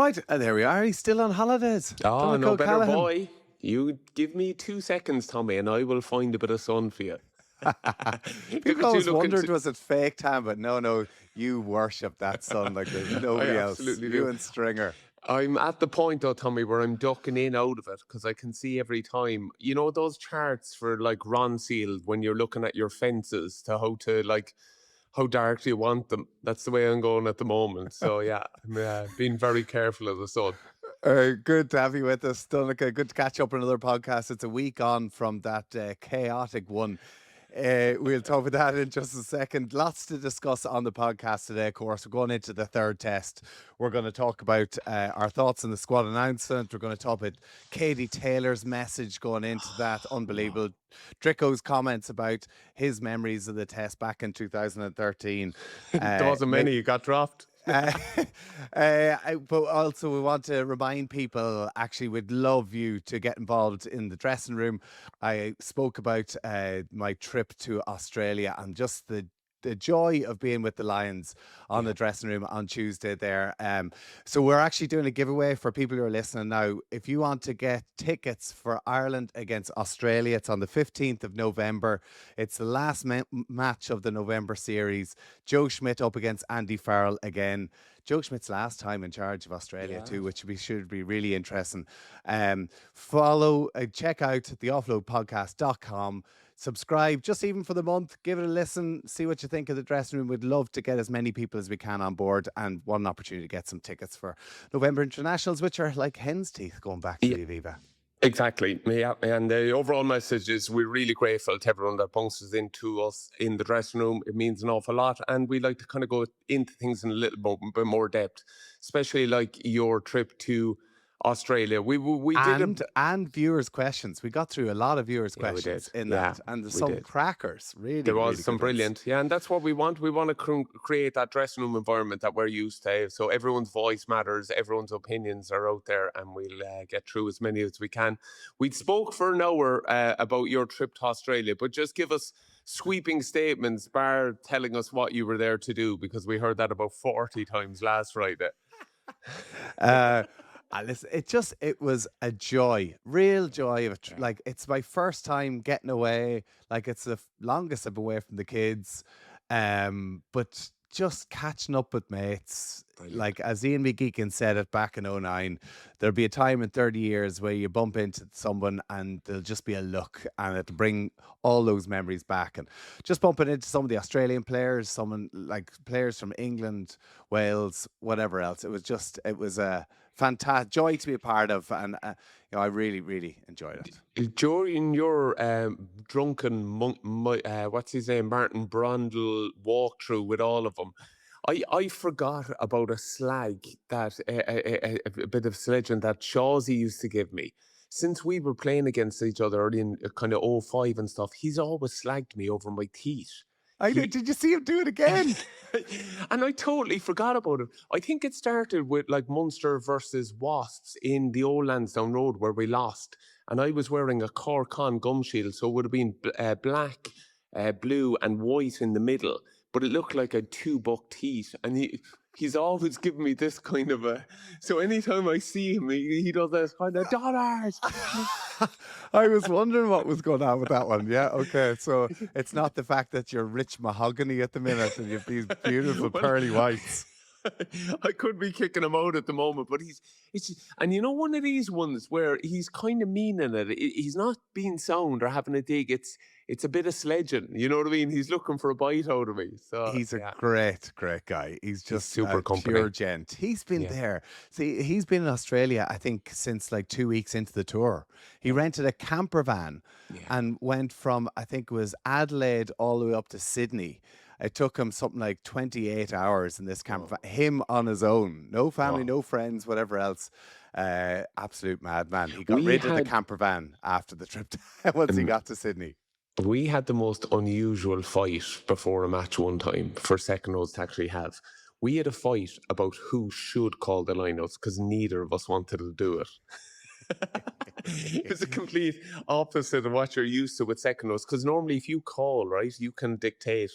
Right, there we are. He's still on holidays. Oh, no Donncha better O'Callaghan. boy. You give me 2 seconds, Tommy, and I will find a bit of sun for you. Look People at you always looking wondered, to... was it fake time? But no, you worship that sun like there's I nobody else. absolutely You do. and Stringer. I'm at the point, though, Tommy, where I'm ducking in out of it because I can see every time. You know those charts for, like, Ronseal when you're looking at your fences to how dark do you want them? That's the way I'm going at the moment. So, yeah, I'm being very careful of the sun. Good to have you with us, Donncha. Good to catch up on another podcast. It's a week on from that chaotic one. We'll talk about that in just a second. Lots to discuss on the podcast today, of course. We're going into the third test. We're going to talk about our thoughts on the squad announcement. We're going to talk about Katie Taylor's message going into that. Unbelievable. Drico's comments about his memories of the test back in 2013. There wasn't many. You got dropped. But also we want to remind people, actually we'd love you to get involved in the dressing room. I spoke about my trip to Australia and just the joy of being with the Lions on the dressing room on Tuesday there. So we're actually doing a giveaway for people who are listening now. If you want to get tickets for Ireland against Australia, it's on the 15th of November. It's the last match of the November series. Joe Schmidt up against Andy Farrell again. Joe Schmidt's last time in charge of Australia too, which should be really interesting. Check out the offloadpodcast.com. Subscribe just even for the month, give it a listen, see what you think of the dressing room. We'd love to get as many people as we can on board, and one opportunity to get some tickets for November internationals, which are like hen's teeth going back to the Aviva. Exactly. Yeah. And the overall message is we're really grateful to everyone that bounces into us in the dressing room. It means an awful lot. And we like to kind of go into things in a little bit more depth, especially like your trip to Australia. And viewers' questions. We got through a lot of viewers' questions in that. And there's some crackers. Really, there was really some brilliant. Yeah, and that's what we want. We want to create that dressing room environment that we're used to. So everyone's voice matters. Everyone's opinions are out there, and we'll get through as many as we can. We spoke for an hour about your trip to Australia, but just give us sweeping statements, bar telling us what you were there to do, because we heard that about 40 times last Friday. Listen, it was a joy, real joy. Like, it's my first time getting away. Like, it's the longest I've been away from the kids. But just catching up with mates. Brilliant. Like, as Ian McGeekin said it back in 2009, there'll be a time in 30 years where you bump into someone and there'll just be a look, and it'll bring all those memories back. And just bumping into some of the Australian players, someone like players from England, Wales, whatever else. It was a fantastic joy to be a part of, and I really, really enjoyed it. During your drunken, what's his name, Martin Brundle walkthrough with all of them, I forgot about a slag that a bit of sledging that Shawsey used to give me. Since we were playing against each other in kind of 05 and stuff, he's always slagged me over my teeth. Did you see him do it again? And I totally forgot about it. I think it started with like Munster versus Wasps in the old Lansdowne Road where we lost. And I was wearing a Corcon gum shield, so it would have been black, blue and white in the middle. But it looked like a 2 buck teeth. And he's always giving me this kind of a... So anytime I see him, he does this kind of dollars. I was wondering what was going on with that one. Yeah, okay. So it's not the fact that you're rich mahogany at the minute and you have these beautiful pearly whites. I could be kicking him out at the moment, but and you know, one of these ones where he's kind of meaning it. He's not being sound or having a dig. It's a bit of sledging. You know what I mean? He's looking for a bite out of me. So he's a great guy. He's just super pure gent. He's been there. See, he's been in Australia, I think, since like 2 weeks into the tour. He rented a camper van and went from, I think it was Adelaide all the way up to Sydney. It took him something like 28 hours in this camper van, him on his own. No family, no friends, whatever else. Absolute madman. He got rid of the camper van after the trip once he got to Sydney. We had the most unusual fight before a match one time for second rows to actually have. We had a fight about who should call the lineouts because neither of us wanted to do it. It was a complete opposite of what you're used to with second rows, because normally if you call, right, you can dictate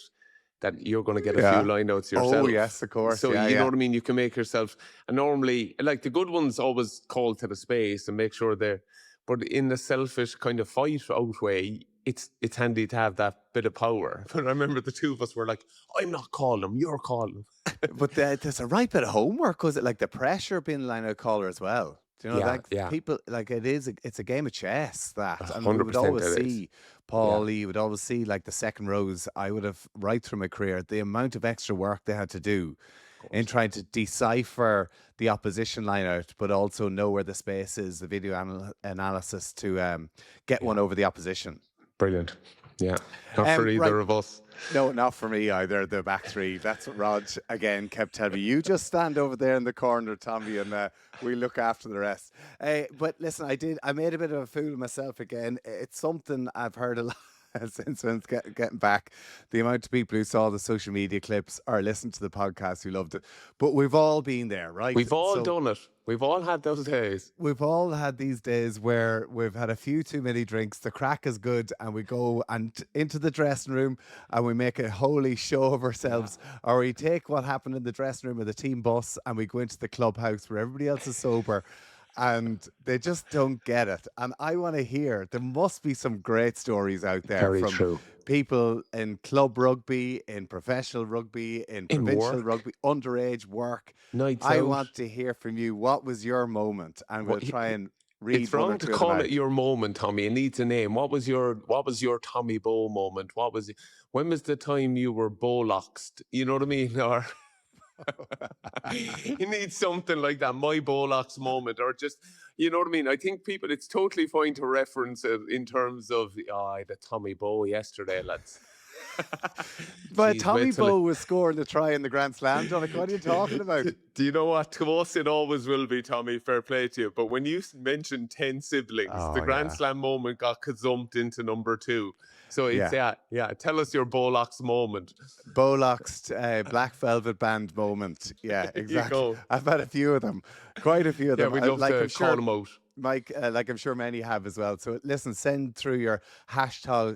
that you're going to get a few line outs yourself. Oh, yes, of course. So you know what I mean? You can make yourself, and normally, like the good ones always call to the space and make sure they're, but in the selfish kind of fight out way, it's handy to have that bit of power. But I remember the two of us were like, I'm not calling him, you're calling him. But there's a right bit of homework, was it? Like the pressure being line out caller as well. Do you know, people, like it's a game of chess that. And we would always see, Paul, you would always see like the second rows, I would have right through my career, the amount of extra work they had to do in trying to decipher the opposition line out, but also know where the space is, the video analysis to get one over the opposition. Brilliant. Yeah. Not for either of us. No, not for me either. The back three. That's what Rog again kept telling me. You just stand over there in the corner, Tommy, and we look after the rest. But listen, I made a bit of a fool of myself again. It's something I've heard a lot since getting back. The amount of people who saw the social media clips or listened to the podcast who loved it. But we've all been there, right? We've all done it. We've all had those days. We've all had these days where we've had a few too many drinks, the crack is good, and we go into the dressing room and we make a holy show of ourselves. Or we take what happened in the dressing room of the team bus and we go into the clubhouse where everybody else is sober and they just don't get it. And I want to hear, there must be some great stories out there from people in club rugby, in professional rugby, in provincial rugby, underage work. I want to hear from you. What was your moment? And we'll try and read. It's wrong to call it your moment, Tommy. It needs a name. What was your Tommy Bowe moment? When was the time you were Boweloxed? You know what I mean? Or you need something like that, my Boweloxed moment, or just, you know what I mean? I think people, it's totally fine to reference it in terms of, I had a Tommy Bowe yesterday, lads. But Tommy Bowe was scoring the try in the Grand Slam, Donncha. What are you talking about? Do you know what? To us, it always will be, Tommy. Fair play to you. But when you mentioned 10 siblings, the Grand Slam moment got gazumped into number 2. So it's, tell us your Boweloxed moment. Boweloxed Black Velvet Band moment. Yeah, exactly. I've had a few of them. Quite a few of them. Yeah, we'd love to call them out. Mike, like I'm sure many have as well. So listen, send through your hashtag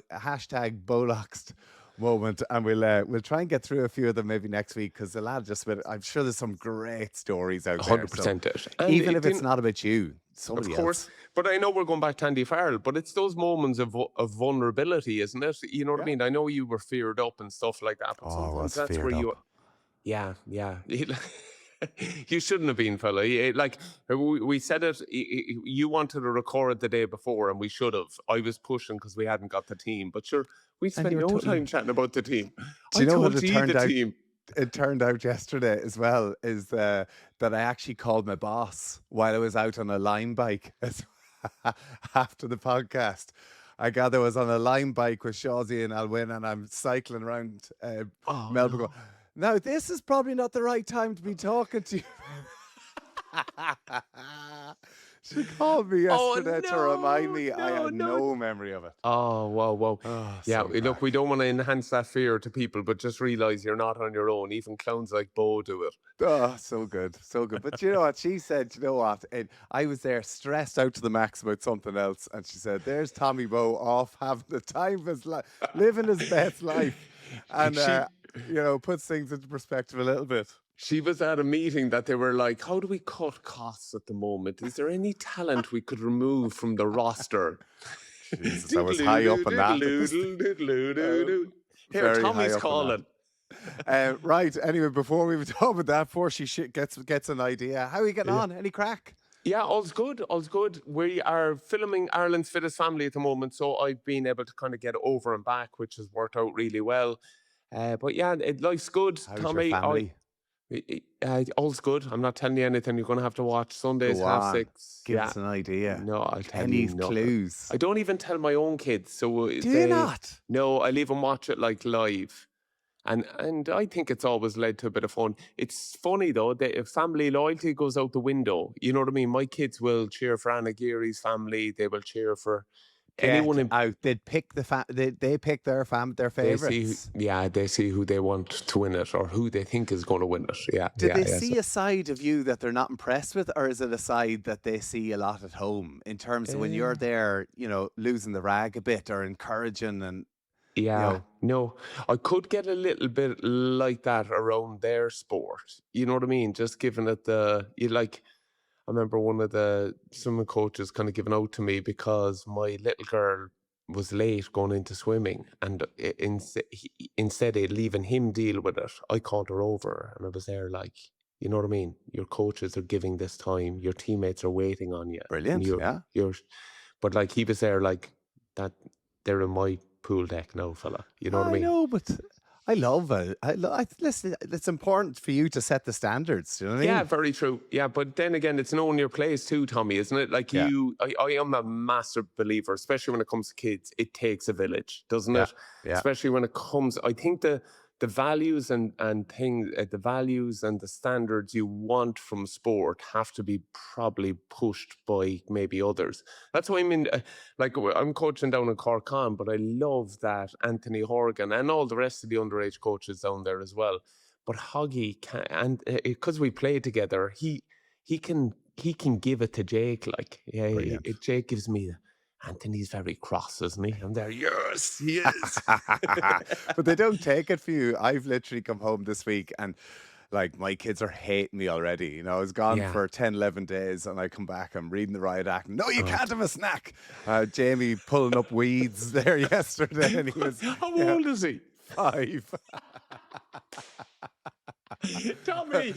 Boweloxed moment, and we'll try and get through a few of them maybe next week, because the lad I'm sure there's some great stories out there. 100% so even if it's not about you, somebody of course else. But I know we're going back to Andy Farrell, but it's those moments of vulnerability, isn't it? You know what I mean? I know you were feared up and stuff like that, but sometimes that's where you you shouldn't have been, fella. Like we said it, you wanted to record the day before, and we should have. I was pushing because we hadn't got the team, but sure, we spent no time chatting about the team. Do you know what it turned out? It turned out yesterday as well is that I actually called my boss while I was out on a line bike after the podcast. I gather I was on a line bike with Shawsey and Alwyn, and I'm cycling around Melbourne. No. Now, this is probably not the right time to be talking to you. She called me yesterday to remind me. I had no memory of it. Oh, wow. Oh, yeah, look, we don't want to enhance that fear to people, but just realise you're not on your own. Even clowns like Bowe do it. Oh, so good. But you know what? She said, you know what? I was there stressed out to the max about something else. And she said, there's Tommy Bowe off having the time of his life, living his best life. And, puts things into perspective a little bit. She was at a meeting that they were like, how do we cut costs at the moment? Is there any talent we could remove from the roster? Jesus, I was high up on that. Here, Tommy's calling. Right, anyway, before we talk about that, before she gets an idea, how are you getting on? Any crack? Yeah, all's good. We are filming Ireland's Fittest Family at the moment, so I've been able to kind of get over and back, which has worked out really well. But yeah, life's good. How's Tommy, your family? All's good. I'm not telling you anything. You're going to have to watch Sundays 6:30. Give us an idea. No, I'll tell you. Any clues? I don't even tell my own kids. So do you not? No, I leave them watch it like live. And I think it's always led to a bit of fun. It's funny though that if family loyalty goes out the window, you know what I mean? My kids will cheer for Anna Geary's family. They will cheer for anyone out. They'd pick they pick their favourites. They see who they want to win it or who they think is going to win it. Yeah. Did they see a side of you that they're not impressed with, or is it a side that they see a lot at home in terms of when you're there, losing the rag a bit or encouraging? And Yeah, no, I could get a little bit like that around their sport. You know what I mean? Just giving it I remember one of the swimming coaches kind of giving out to me because my little girl was late going into swimming, and instead of leaving him deal with it, I called her over, and I was there like, you know what I mean? Your coaches are giving this time, your teammates are waiting on you, and Brilliant. Yeah. but like he was there like that. They're in my pool deck now, fella. You know what I I mean? know, but I love it. Listen, it's important for you to set the standards. Do you know what I Yeah, mean? very true. Yeah, but then again, it's knowing your place too, Tommy, isn't it? Like Yeah. I am a massive believer, especially when it comes to kids. It takes a village, doesn't Yeah. it? Yeah. Especially when it comes, I think the values and things, the values and the standards you want from sport have to be probably pushed by maybe others. That's why I'm coaching down in Cork, but I love that Anthony Horgan and all the rest of the underage coaches down there as well. But Hoggy can, and because we play together, he can give it to Jake. Like, yeah, Brilliant. Jake gives me. Anthony's very cross, isn't he? I'm there. Yes, he is. But they don't take it for you. I've literally come home this week and like my kids are hating me already. You know, I was gone Yeah. for 10, 11 days and I come back, I'm reading the riot act. No, you Oh. can't have a snack. Jamie pulling up weeds there yesterday and he was How old is he? 5. Tommy.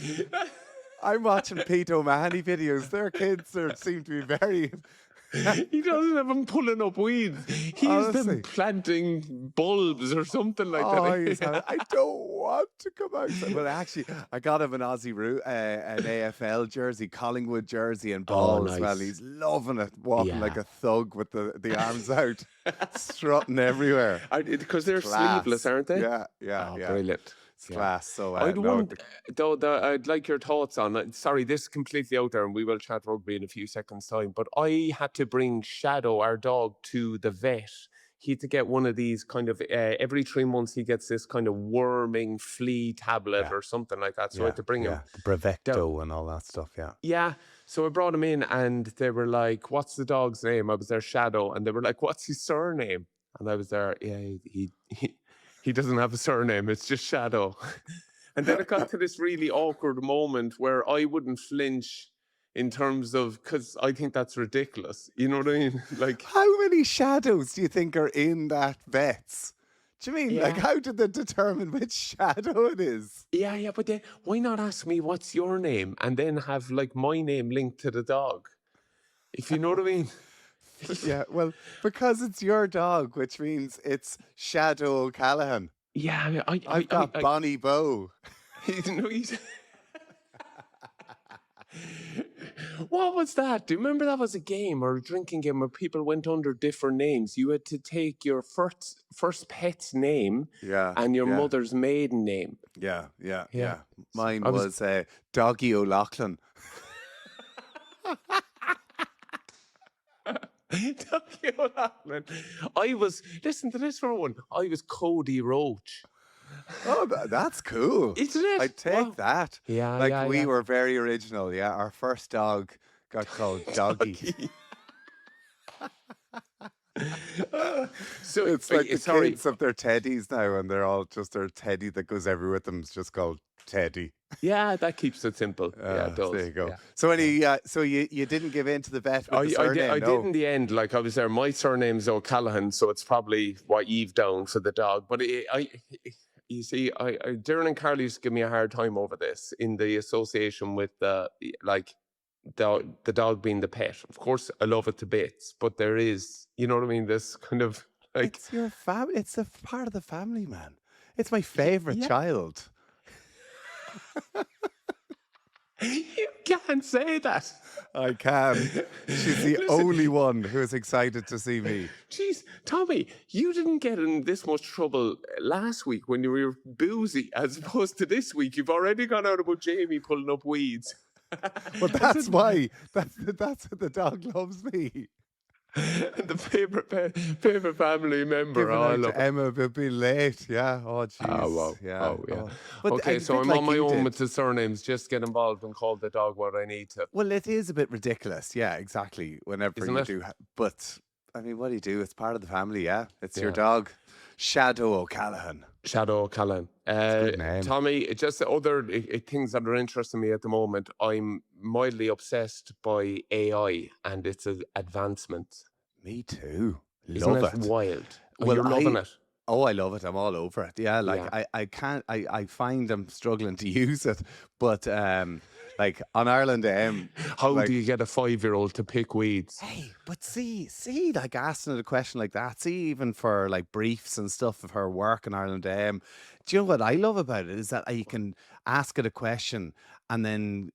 I'm watching Pete O'Mahony videos. Their kids seem to be very... He doesn't have him pulling up weeds. He's Honestly. them planting bulbs or something like Oh, that. I don't want to come out. Well, actually, I got him an an AFL jersey, Collingwood jersey, and ball as well. nice. He's loving it, walking Yeah. like a thug with the arms out, strutting everywhere. Because they're Class. sleeveless, aren't they? Yeah, yeah, Oh, yeah. brilliant. It's Yeah. class. So I'd no, I'd like your thoughts on it. Sorry, this is completely out there, and we will chat rugby in a few seconds' time. But I had to bring Shadow, our dog, to the vet. He had to get one of these kind of every 3 months. He gets this kind of worming flea tablet Yeah. or something like that. So I had to bring him. the Brevetto and all that stuff. Yeah. Yeah. So I brought him in, and they were like, "What's the dog's name?" I was there, Shadow, and they were like, "What's his surname?" And I was there, yeah, he doesn't have a surname. It's just Shadow. And then it got to this really awkward moment where I wouldn't flinch in terms of, because I think that's ridiculous. You know what I mean? Like, How many shadows do you think are in that vet's? Do you mean like Yeah. how did they determine which shadow it is? yeah, but then why not ask me what's your name and then have like my name linked to the dog? If you know what I mean? Yeah, well, because it's your dog, which means it's Shadow O'Callaghan. Yeah, I mean, I've got Bonnie Bowe. What was that? Do you remember that was a game or a drinking game where people went under different names? You had to take your first pet's name Yeah. and your yeah, mother's maiden name. Yeah, yeah, Yeah. yeah. Mine I was Doggy O'Loughlin. I was, listen to this for one. I was Cody Roach. Oh, that's cool. Isn't it? I'd take that. Yeah, Like yeah, we yeah. were very original. Yeah, our first dog got called Doggy. So It's like the sorry. kids have their teddies now, and they're all just their teddy that goes everywhere with them. It's just called Teddy. Yeah, that keeps it simple. Yeah, it does. There you go. Yeah. So so you didn't give in to the vet with the surname? I no. did in the end. Like I was there. My surname's O'Callaghan, so it's probably what you've down for the dog. But you see, Darren and Carly used to give me a hard time over this in the association with the dog being the pet. Of course, I love it to bits, but there is, you know what I mean? This kind of like It's your family. It's a part of the family, man. It's my favorite child. you can't say that. I can. She's the only one who is excited to see me. Jeez, Tommy, you didn't get in this much trouble last week when you were boozy, as opposed to this week. You've already gone out about Jamie pulling up weeds. Well, that's why. That's the dog loves me. The favorite family member. Giving Oh, I out love to it. Emma will be late. Yeah. Oh, jeez. Oh, wow. Yeah. Oh, yeah. But Okay, a so bit I'm like on my you own did. with the surnames. Just get involved and call the dog what I need to. Well, it is a bit ridiculous. Yeah, exactly. Whenever Isn't you it? do. But, I mean, what do you do? It's part of the family, yeah. It's your Yeah. dog. Shadow O'Callaghan. Shadow O'Callaghan. Good name. Tommy, just other things that are interesting me at the moment. I'm mildly obsessed by AI and its advancements. Me too. Isn't Love it it. wild? Well, You're loving it. Oh, I love it. I'm all over it. Yeah, like Yeah. I can't. I find I'm struggling to use it, but like on Ireland How like, do you get a 5-year-old to pick weeds? hey, but see, like asking it a question like that. See, even for like briefs and stuff of her work in Ireland do you know what I love about it is that you can ask it a question and then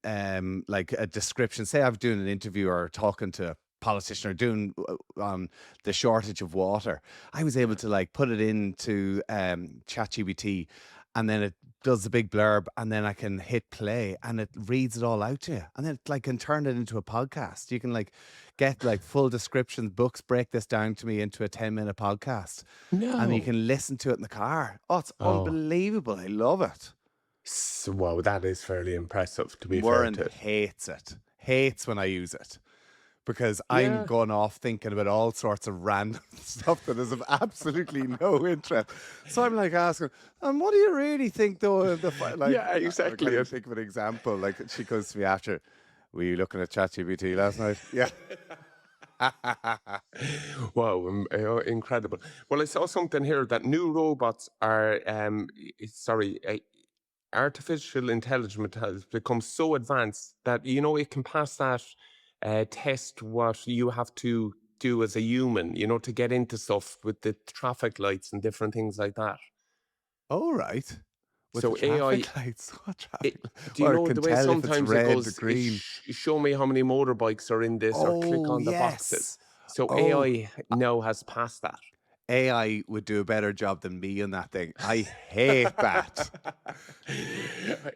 like a description. Say I'm doing an interview or talking to a politician or doing on the shortage of water. I was able to like put it into ChatGPT, and then it does the big blurb, and then I can hit play and it reads it all out to you, and then it like can turn it into a podcast. You can like get like full descriptions, books, break this down to me into a 10-minute podcast, and you No. can listen to it in the car. Oh, it's Oh. unbelievable. I love it. Wow, that is fairly impressive, to be Warren fair to it. hates when I use it, because Yeah. I'm going off thinking about all sorts of random stuff that is of absolutely no interest. So I'm like asking, what do you really think though? Like, Yeah, exactly. I think of an example. Like she goes to me after, were you looking at ChatGPT last night? Yeah. Wow, incredible. Well, I saw something here that new robots are, artificial intelligence has become so advanced that, you know, it can pass that test what you have to do as a human, you know, to get into stuff with the traffic lights and different things like that. All right. With So the AI, traffic lights. What traffic lights? do you Or it know can the way tell if it's sometimes red, it goes, green. show me how many motorbikes are in this, or click Oh, on the yes. boxes. So Oh. AI now has passed that. AI would do a better job than me on that thing. I hate that.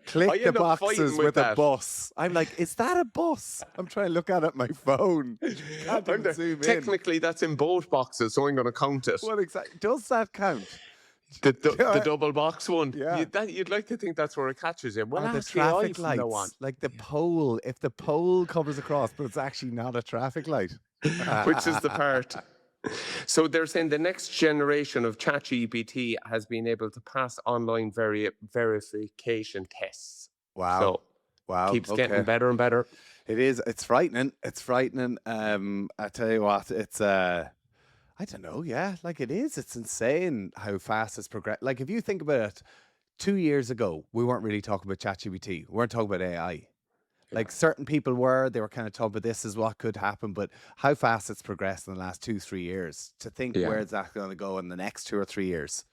Click I the end up fighting boxes with a that. bus. I'm like, is that a bus? I'm trying to look at it on my phone. Can't even zoom in. Technically, that's in both boxes, so I'm going to count it. What exactly does that count? The double box one. Yeah. You'd like to think that's where it catches you. Well, Or the ask AI traffic from now on. lights, like the pole. If the pole covers across, but it's actually not a traffic light, Which is the part. So they're saying the next generation of ChatGPT has been able to pass online verification tests. Wow. So Wow. keeps getting better and better. It is. It's frightening. It's frightening. I tell you what, it's I don't know. Yeah, like it is. It's insane how fast it's progressed. Like if you think about it, 2 years ago, we weren't really talking about ChatGPT. We weren't talking about AI. Like certain people they were kind of talking about this is what could happen, but how fast it's progressed in the last 2-3 years. To think Yeah. where is that going to go in the next 2 or 3 years?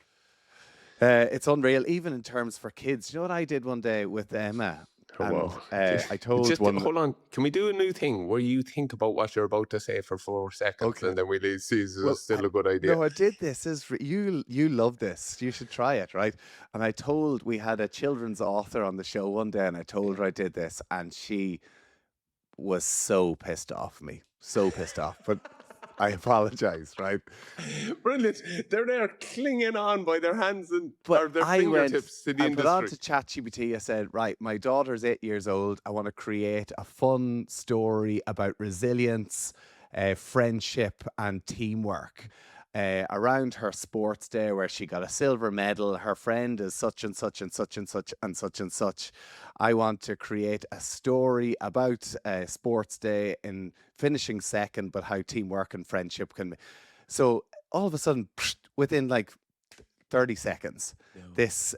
It's unreal, even in terms for kids. You know what I did one day with Emma? Oh, wow. I told Just one. hold on. Can we do a new thing where you think about what you're about to say for 4 seconds, Okay. and then we see if Well, it's still a good idea? No, I did this. You love this. You should try it, right? And we had a children's author on the show one day, and I told her I did this, and she was so pissed off me. So pissed off. But I apologize, right? Brilliant. They're there clinging on by their hands or But their I went, fingertips to the I put on industry. to ChatGPT. I said, right, my daughter's 8 years old. I want to create a fun story about resilience, friendship, and teamwork. Around her sports day where she got a silver medal, her friend is such and such and such and such and such and such. I want to create a story about sports day in finishing second, but how teamwork and friendship can be. So all of a sudden, within like 30 seconds, this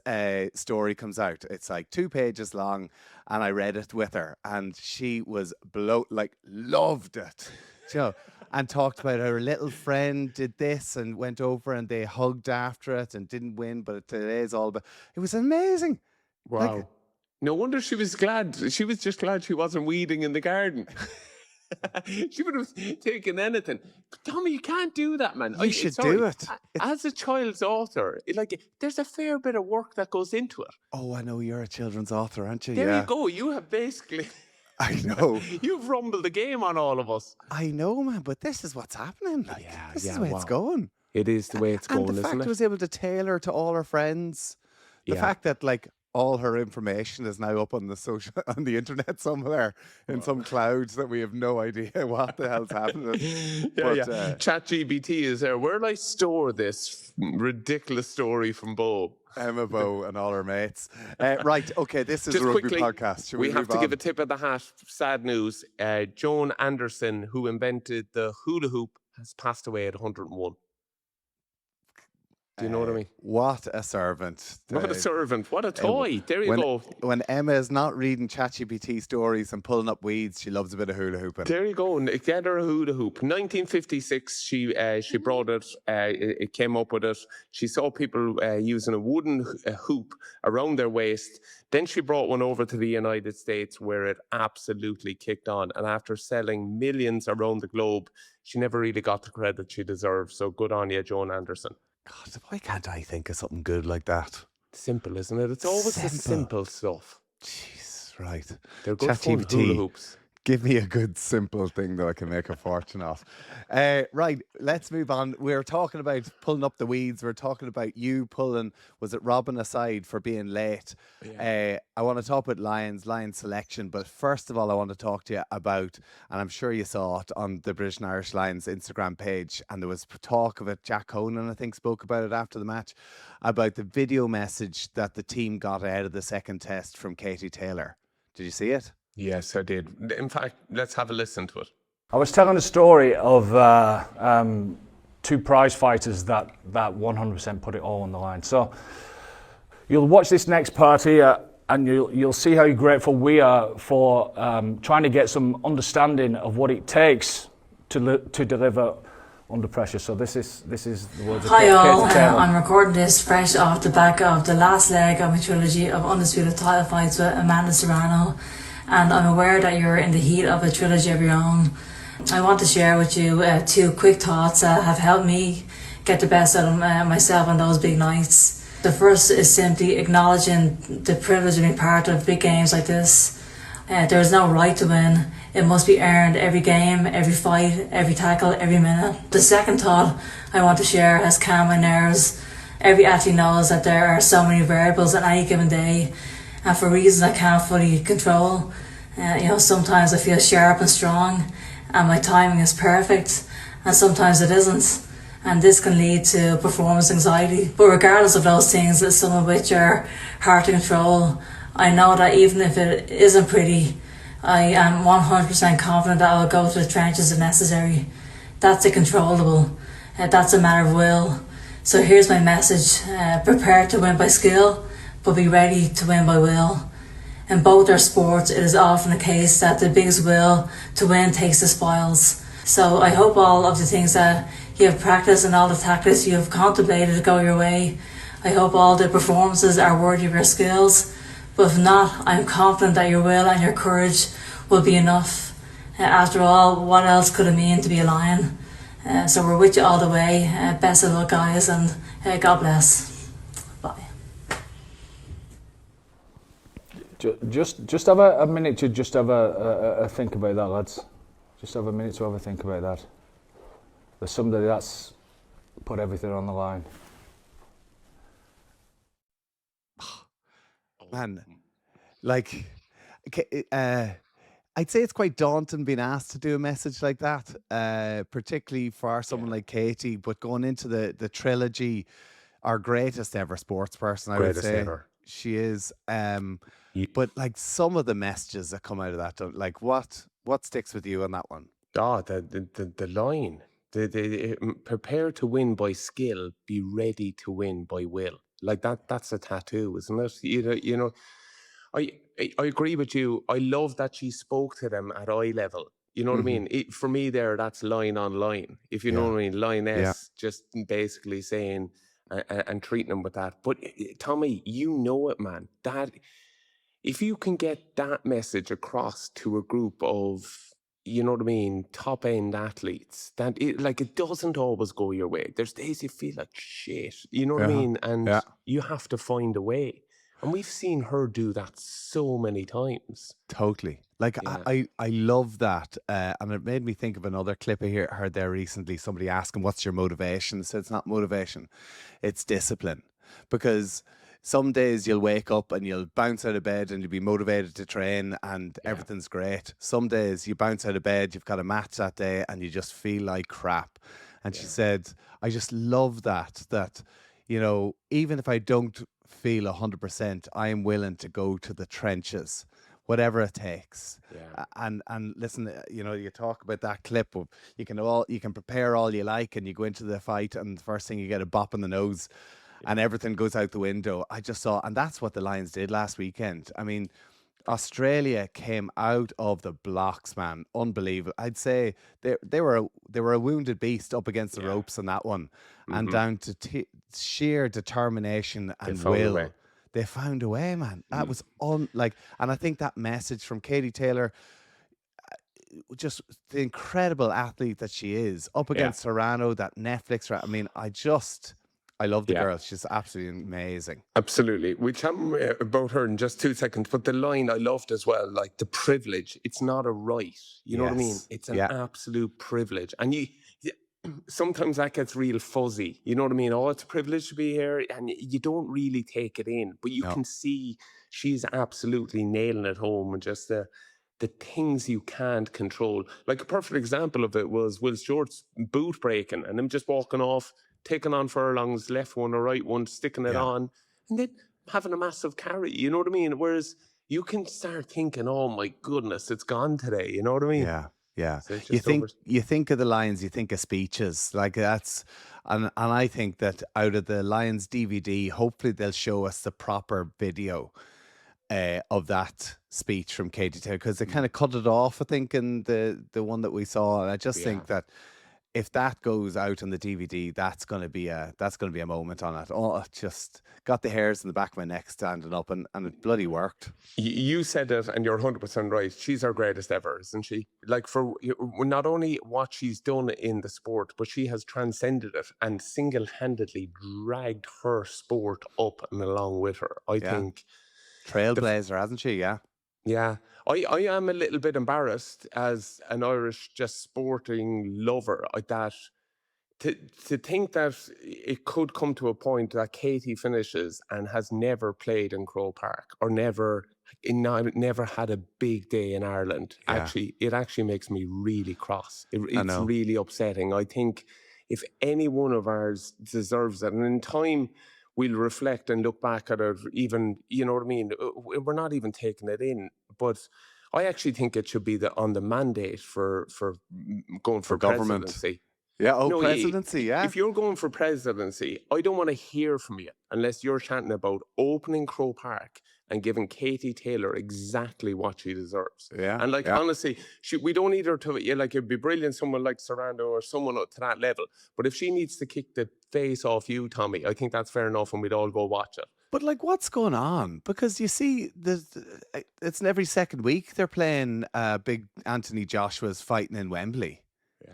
story comes out. It's like 2 pages long, and I read it with her, and she was loved it. You know, and talked about her little friend did this and went over and they hugged after it and didn't win, but today's all about. It was amazing. Wow. Like, No wonder she was glad. She was just glad she wasn't weeding in the garden. She would have taken anything. But Tommy, you can't do that, man. You should do it. As a child's author, there's a fair bit of work that goes into it. Oh, I know you're a children's author, aren't you? There Yeah. you go. You have basically... I know. You've rumbled the game on all of us. I know, man, but this is what's happening. Like, Yeah, this is yeah, the way it's wow. going. It is the way it's And going, the fact isn't I it? was able to tailor to all her friends. The Yeah. fact that like all her information is now up on on the internet somewhere in some clouds that we have no idea what the hell's happening. ChatGPT is there. Where do I store this ridiculous story from Bowe? Emma Bowe and all her mates. Right, okay, this is Just a rugby quickly, podcast. Should we have move to on? give a tip of the hat. Sad news. Joan Anderson, who invented the hula hoop, has passed away at 101. Do you know what I mean? What a servant. What a servant. What a toy. There you go. When Emma is not reading ChatGPT stories and pulling up weeds, she loves a bit of hula hooping. There you go. Get her a hula hoop. 1956, she brought it. It came up with it. She saw people using a wooden hoop around their waist. Then she brought one over to the United States where it absolutely kicked on. And after selling millions around the globe, she never really got the credit she deserved. So good on you, Joan Anderson. God, why can't I think of something good like that? Simple, isn't it? It's always the simple stuff. Jeez, right. They're good fun hula hoops. Give me a good simple thing that I can make a fortune off. Right, let's move on. We're talking about pulling up the weeds. We're talking about you pulling, was it Robin aside for being late? Yeah. I want to talk about Lion selection, but first of all, I want to talk to you about, and I'm sure you saw it on the British and Irish Lions Instagram page, and there was talk of it. Jack Conan, I think, spoke about it after the match, about the video message that the team got out of the second test from Katie Taylor. Did you see it? Yes, I did. In fact, let's have a listen to it. I was telling a story of two prize fighters that 100% put it all on the line. So you'll watch this next part here and you'll see how grateful we are for trying to get some understanding of what it takes to deliver under pressure. So this is the words of Hi all, Katie Taylor. I'm recording this fresh off the back of the last leg of my trilogy of undisputed title fights with Amanda Serrano. And I'm aware that you're in the heat of a trilogy of your own. I want to share with you two quick thoughts that have helped me get the best out of myself on those big nights. The first is simply acknowledging the privilege of being part of big games like this. There is no right to win. It must be earned every game, every fight, every tackle, every minute. The second thought I want to share has calmed my nerves. Every athlete knows that there are so many variables on any given day, and for reasons I can't fully control. Sometimes I feel sharp and strong and my timing is perfect, and sometimes it isn't, and this can lead to performance anxiety. But regardless of those things, some of which are hard to control, I know that even if it isn't pretty, I am 100% confident that I will go to the trenches if necessary. That's a controllable. That's a matter of will. So here's my message. Prepare to win by skill, but be ready to win by will. In both our sports, it is often the case that the biggest will to win takes the spoils. So I hope all of the things that you have practiced and all the tactics you have contemplated go your way. I hope all the performances are worthy of your skills. But if not, I'm confident that your will and your courage will be enough. After all, what else could it mean to be a lion? So we're with you all the way. Best of luck, guys, and God bless. Bye. Just have a minute to just have a think about that, lads. Just have a minute to have a think about that. There's somebody that's put everything on the line. Man, like, I'd say it's quite daunting being asked to do a message like that, particularly for someone like Katie. But going into the trilogy, our greatest ever sports person, I would say. Ever. She is. But like some of the messages that come out of that, like what sticks with you on that one? The line. Prepare to win by skill, be ready to win by will. Like that's a tattoo, isn't it? You know, I agree with you. I love that she spoke to them at eye level. You know what I mean? For me there, that's line on line. If you know what I mean, lioness, just basically saying and treating them with that. But Tommy, you know it, man. That if you can get that message across to a group of, you know what I mean, top end athletes, that it doesn't always go your way. There's days you feel like shit, you know what I mean? And you have to find a way. And we've seen her do that so many times. Totally. Like, I love that. And it made me think of another clip I heard there recently. Somebody asking, what's your motivation? So it's not motivation, it's discipline. Because some days you'll wake up and you'll bounce out of bed and you'll be motivated to train and everything's great. Some days you bounce out of bed, you've got a match that day and you just feel like crap. And she said, I just love that, you know, even if I don't feel 100%, I am willing to go to the trenches, whatever it takes. And listen, you know, you talk about that clip of you can prepare all you like and you go into the fight and the first thing you get a bop in the nose and everything goes out the window. I just saw, and that's what the Lions did last weekend. I mean, Australia came out of the blocks, man. Unbelievable. I'd say they were a wounded beast up against the ropes on that one, and down to sheer determination and will. They found a way, man. That was and I think that message from Katie Taylor, just the incredible athlete that she is, up against Serrano, that Netflix. I mean, I love the girl. She's absolutely amazing. Absolutely. We'll chat about her in just 2 seconds. But the line I loved as well, like the privilege. It's not a right. You know what I mean? It's an absolute privilege. And sometimes that gets real fuzzy. You know what I mean? Oh, it's a privilege to be here. And you don't really take it in. But you can see she's absolutely nailing it home. And just the things you can't control. Like a perfect example of it was Will Stewart's boot breaking and him just walking off, taking on furlongs, left one or right one, sticking it on, and then having a massive carry. You know what I mean? Whereas you can start thinking, oh my goodness, it's gone today. You know what I mean? Yeah. So you think of the Lions, you think of speeches. Like that's and I think that out of the Lions DVD, hopefully they'll show us the proper video of that speech from Katie Taylor, because they kind of cut it off, I think, in the one that we saw. And I just think that if that goes out on the DVD, that's going to be a moment on it. Oh, it just got the hairs in the back of my neck standing up, and it bloody worked. You said it, and you're 100% right. She's our greatest ever, isn't she? Like, for not only what she's done in the sport, but she has transcended it and single-handedly dragged her sport up and along with her. I think trailblazer, hasn't she? Yeah, I am a little bit embarrassed as an Irish just sporting lover that to think that it could come to a point that Katie finishes and has never played in Croke Park or never had a big day in Ireland. It actually makes me really cross. It's really upsetting. I think if any one of ours deserves it, and in time we'll reflect and look back at it, even, you know what I mean? We're not even taking it in. But I actually think it should be on the mandate for going for government. Presidency. Presidency, If you're going for presidency, I don't want to hear from you unless you're chanting about opening Croke Park and giving Katie Taylor exactly what she deserves. And honestly, we don't need her to, it'd be brilliant, someone like Serrano or someone up to that level. But if she needs to kick the face off you, Tommy, I think that's fair enough and we'd all go watch it. But what's going on? Because you see, it's every second week they're playing big Anthony Joshua's fighting in Wembley.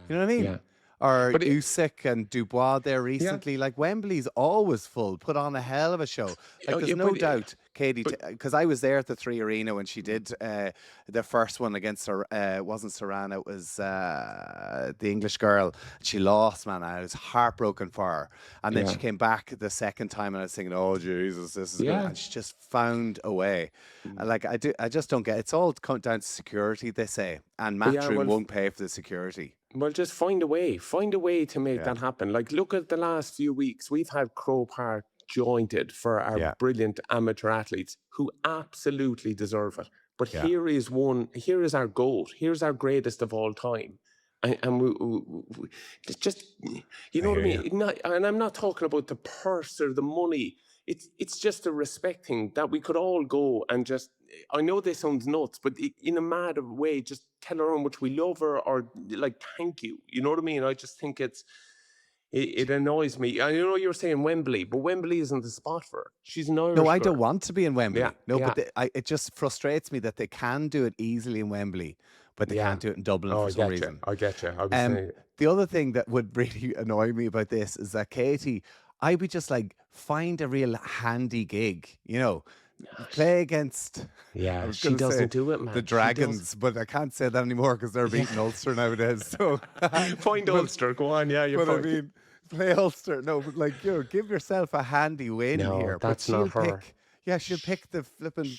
You know what I mean? Or Usyk and Dubois there recently. Wembley's always full, put on a hell of a show. There's no doubt Katie, because I was there at the 3 Arena when she did the first one against wasn't Serrano, it was the English girl. She lost, man. I was heartbroken for her. And then she came back the second time and I was thinking, oh Jesus, this is good. And she just found a way. I just don't get it. It's all come down to security, they say. And Matchroom won't pay for the security. Well, just find a way to make that happen. Look at the last few weeks. We've had Croke Park jointed for our brilliant amateur athletes who absolutely deserve it. But here is our GOAT. Here's our greatest of all time. And we it's just, you know what I mean? And I'm not talking about the purse or the money. It's just a respect thing that we could all go and just, I know this sounds nuts, but in a mad way, just tell her how much we love her or thank you. You know what I mean? I just think it annoys me. I know you're saying Wembley, but Wembley isn't the spot for her. She's an Irish No, I girl. don't want to be in Wembley. But it just frustrates me that they can do it easily in Wembley, but they can't do it in Dublin for some reason. I get you. The other thing that would really annoy me about this is that Katie, I would just find a real handy gig, play against. She doesn't do it, man. The Dragons, but I can't say that anymore because they're beating Ulster nowadays. So find Ulster, go on, you're but fine. I mean, play Ulster. No, but like, give yourself a handy win No, here. that's but not she'll her. pick. Yeah, she'll pick the flipping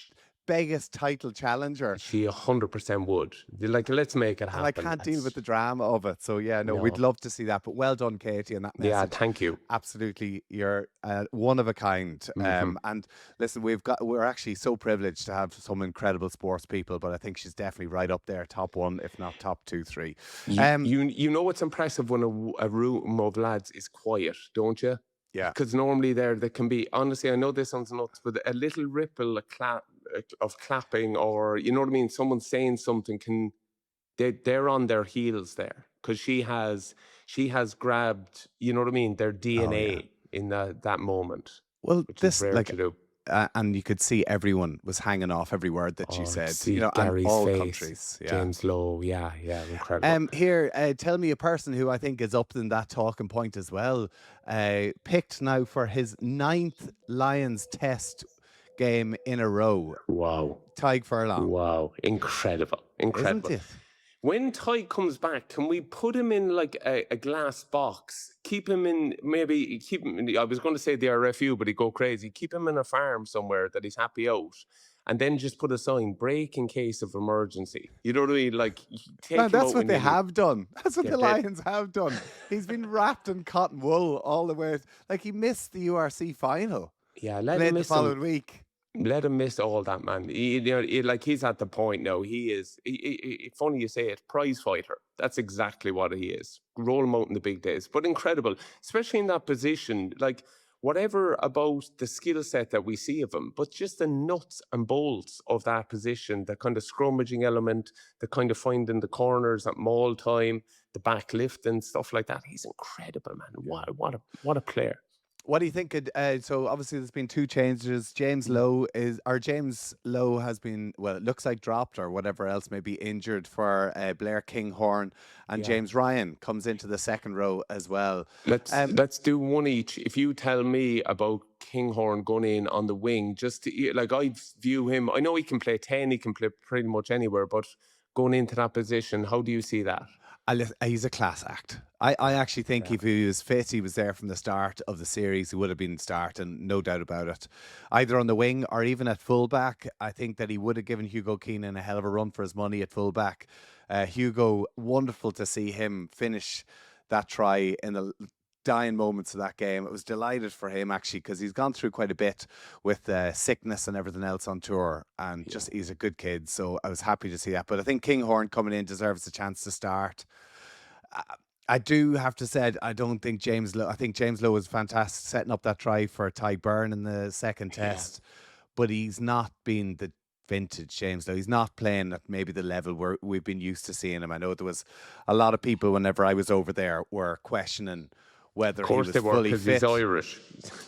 biggest title challenger. She 100% would. Like, let's make it happen. And I can't deal with the drama of it. So yeah, no, we'd No. love to see that. But well done, Katie, and that message. Yeah, thank you. Absolutely, you're one of a kind. And listen, we're actually so privileged to have some incredible sports people. But I think she's definitely right up there, top one, if not top 2, 3. You know what's impressive when a room of lads is quiet, don't you? Yeah. Because normally there can be, honestly, I know this sounds nuts, but a little ripple of clapping, or, you know what I mean? Someone saying something they're on their heels there, because she has grabbed, you know what I mean, their DNA in that moment. Well, which this is rare like, to do. and you could see everyone was hanging off every word that she said. See and Gary's all face, countries. Yeah. James Lowe, yeah, incredible. Here, tell me a person who I think is up in that talking point as well. Picked now for his 9th Lions Test game in a row. Wow. Tyg Furlong. Wow. Incredible. Isn't it? When Tyg comes back, can we put him in like a glass box? Keep him in, I was going to say the RFU, but he'd go crazy. Keep him in a farm somewhere that he's happy out. And then just put a sign, break in case of emergency. You know what I mean? Like, take him that's out what they have done. That's what Yeah, the they- Lions have done. He's been wrapped in cotton wool all the way. Like, he missed the URC final. Yeah, let Played him the miss following week. Let him miss all that, man. He's at the point now. He is. Funny you say it. Prize fighter. That's exactly what he is. Roll him out in the big days. But incredible, especially in that position. Like, whatever about the skill set that we see of him, but just the nuts and bolts of that position, the kind of scrummaging element, the kind of finding the corners at maul time, the back lift and stuff like that. He's incredible, man. What a player. What do you think? So obviously there's been 2 changes. James Lowe has been, well, it looks like dropped or whatever else, maybe injured for Blair Kinghorn, and James Ryan comes into the second row as well. Let's do one each. If you tell me about Kinghorn going in on the wing, just like I view him, I know he can play 10, he can play pretty much anywhere, but going into that position, how do you see that? He's a class act. I actually think if he was fit, he was there from the start of the series. He would have been starting, no doubt about it. Either on the wing or even at fullback. I think that he would have given Hugo Keenan a hell of a run for his money at fullback. Hugo, wonderful to see him finish that try in the dying moments of that game. I was delighted for him actually, because he's gone through quite a bit with sickness and everything else on tour, and just he's a good kid, so I was happy to see that. But I think Kinghorn coming in deserves a chance to start. I do have to say, I think James Lowe was fantastic setting up that try for Ty Byrne in the second test, but he's not been the vintage James Lowe. He's not playing at maybe the level we've been used to seeing him. I know there was a lot of people whenever I was over there were questioning whether he was fully fit. He's Irish.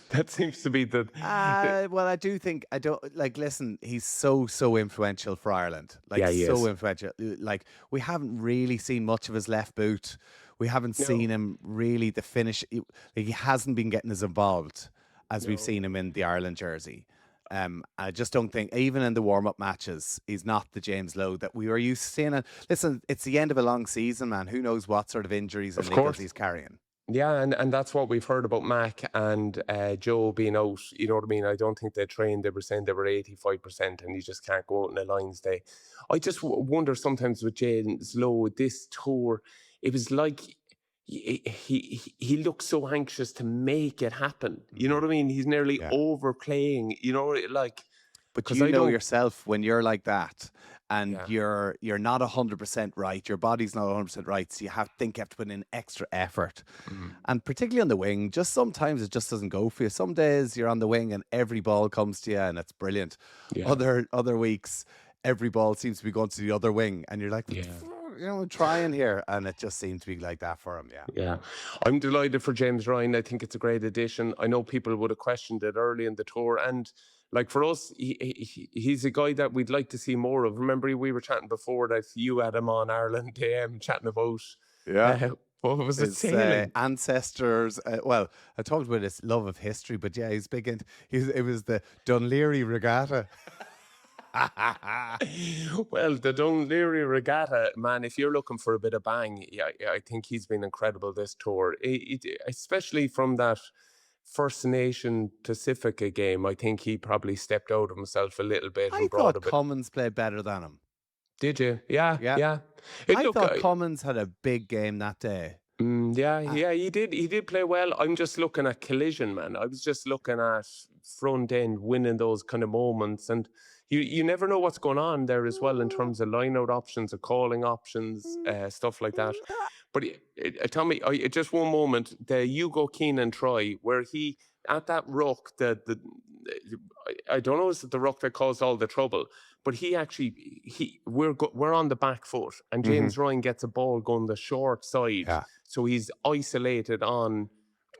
That seems to be the. Well, I do think listen, he's so influential for Ireland. Like, he so is. influential. Like, we haven't really seen much of his left boot. We haven't seen him really the finish. He hasn't been getting as involved as we've seen him in the Ireland jersey. I just don't think, even in the warm-up matches, he's not the James Lowe that we were used to seeing. And listen, it's the end of a long season, man. Who knows what sort of injuries and niggles he's carrying. Yeah, and that's what we've heard about Mac and Joe being out. You know what I mean? I don't think they trained. They were saying they were 85%, and you just can't go out in the Lions Day. I just wonder sometimes with James Lowe, this tour, it was like he looks so anxious to make it happen. You know what I mean? He's nearly overplaying. You know, like. But you know yourself when you're like that, and you're not 100% right. Your body's not 100% right, so you have to put in extra effort. And particularly on the wing, just sometimes it just doesn't go for you. Some days you're on the wing and every ball comes to you and it's brilliant. Yeah. Other weeks, every ball seems to be going to the other wing, and you're like, trying here, and it just seemed to be like that for him. Yeah, I'm delighted for James Ryan. I think it's a great addition. I know people would have questioned it early in the tour, and like for us, he's a guy that we'd like to see more of. Remember, we were chatting before that you had him on Ireland chatting about what was it, sailing? Ancestors. Well, I talked about his love of history, but he's big into. It was the Dunleary Regatta. Well, the Dunleary Regatta, man, if you're looking for a bit of bang, yeah, I think he's been incredible this tour. Especially from that First Nation Pacifica game, I think he probably stepped out of himself a little bit I and brought a thought bit. Cummins played better than him. Did you? Yeah, Yeah. yeah. I thought Cummins had a big game that day. Yeah, he did. He did play well. I'm just looking at collision, man. I was just looking at front end winning those kind of moments, and you never know what's going on there as well in terms of line out options or calling options, stuff like that. But tell me, just one moment, the Hugo Keenan try where he at that ruck, I don't know, is it the ruck that caused all the trouble? But we're on the back foot, and James Ryan gets a ball going the short side, so he's isolated on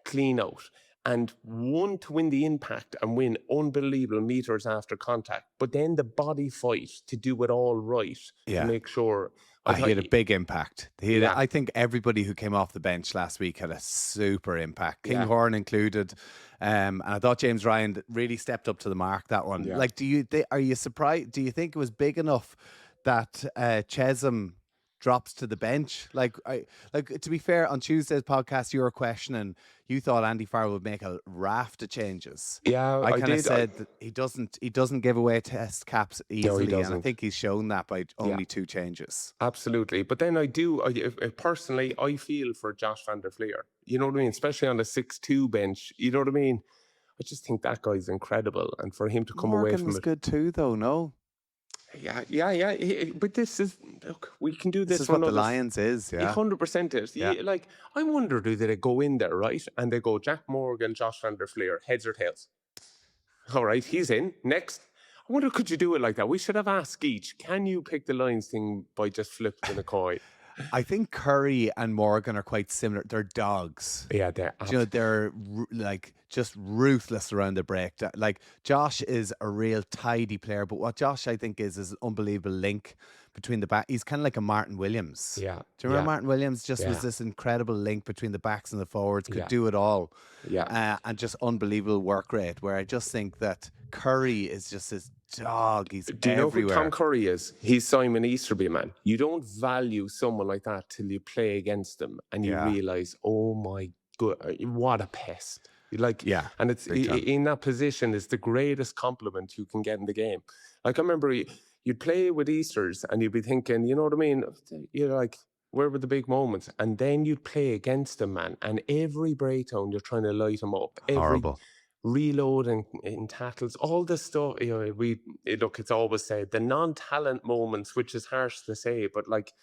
clean out, and one to win the impact and win unbelievable meters after contact, but then the body fight to do it all right to make sure. He had a big impact. I think everybody who came off the bench last week had a super impact, Kinghorn included. And I thought James Ryan really stepped up to the mark that one. Yeah. Like, are you surprised? Do you think it was big enough that Chesham drops to the bench? Like, to be fair, on Tuesday's podcast, you were questioning. You thought Andy Farrell would make a raft of changes. Yeah, I kind of said that he doesn't give away test caps easily, and I think he's shown that by only 2 changes. Absolutely, but then I personally I feel for Josh van der Fleer. You know what I mean? Especially on the 6-2 bench. You know what I mean? I just think that guy's incredible, and for him to come away from was it, good too, though. No. Yeah. But this is, look, we can do this. This is what the Lions is, 100% is. Yeah. Like, I wonder, do they go in there, right? And they go, Jack Morgan, Josh van der Fleer, heads or tails? All right, he's in. Next. I wonder, could you do it like that? We should have asked each, can you pick the Lions thing by just flipping a coin? I think Curry and Morgan are quite similar. They're dogs. Yeah, they're. They're like just ruthless around the break. Like, Josh is a real tidy player, but what Josh I think is an unbelievable link between the back. He's kind of like a Martin Williams. Yeah. Do you remember Martin Williams? Just was this incredible link between the backs and the forwards. Could do it all. Yeah. And just unbelievable work rate. Where I just think that Curry is just this dog. He's Do you everywhere. know who Tom Curry is? He's Simon Easterby, man. You don't value someone like that till you play against them and you realise, oh my God, what a pest. And it's in that position is the greatest compliment you can get in the game. Like, I remember you'd play with Easters and you'd be thinking, you know what I mean? You're like, where were the big moments? And then you'd play against them, man. And every breakdown, you're trying to light them up. Horrible. Reload in tackles, all this stuff. You know, it's always said the non-talent moments, which is harsh to say, but like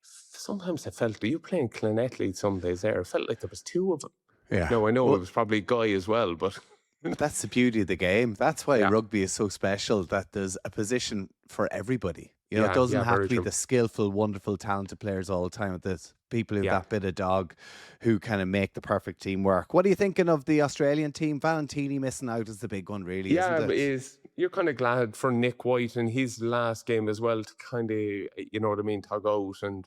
sometimes I felt, you playing Clonetly some days there, it felt like there was 2 of them. Yeah. No, I know it was probably Guy as well, but that's the beauty of the game. That's why rugby is so special, that there's a position for everybody. You know, it doesn't have to be the skillful, wonderful, talented players all the time. There's people who have that bit of dog who kind of make the perfect team work. What are you thinking of the Australian team? Valentini missing out is the big one, really, isn't it? You're kind of glad for Nick White and his last game as well to kind of, you know what I mean, tug out and